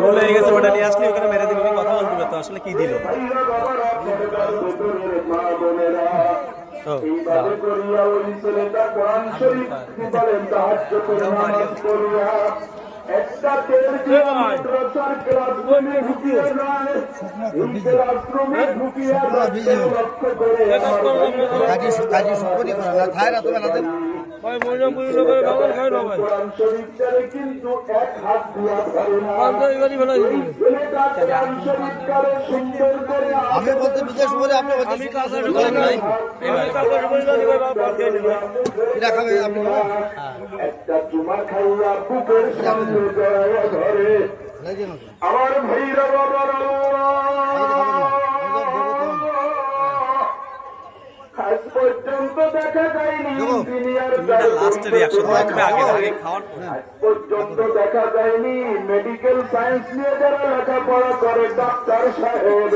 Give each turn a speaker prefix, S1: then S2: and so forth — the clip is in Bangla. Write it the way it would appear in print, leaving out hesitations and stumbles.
S1: গোল হয়ে গেছে, ওটা নিয়ে আসলে ওখানে মেরে দিবে, কথা বলতে পারতো আসলে কি দিল।
S2: একটা তেল মাদ্রাসার ক্লাসরুমে ঢুকিয়ে নয়, এই ক্লাসরুমে ঢুকিয়ে লক্ষ্য করে কোরআন শরীফটারে কিন্তু এক হাত দিয়া ধরে না। কোরআন শরীফটারে সুন্দর করে
S3: আমি বলতে বিদেশ বলে আপনি বলতে
S2: একটা চুমা খাইয়া বুকের সামনে জড়াইয়া ধরে আমার ভাইরা বাবার আজ পর্যন্ত দেখা যায়নি দুনিয়ার আজ পর্যন্ত দেখা যায়নি মেডিকেল সায়েন্স নিয়ে যারা লেখাপড়া করে ডাক্তার সাহেব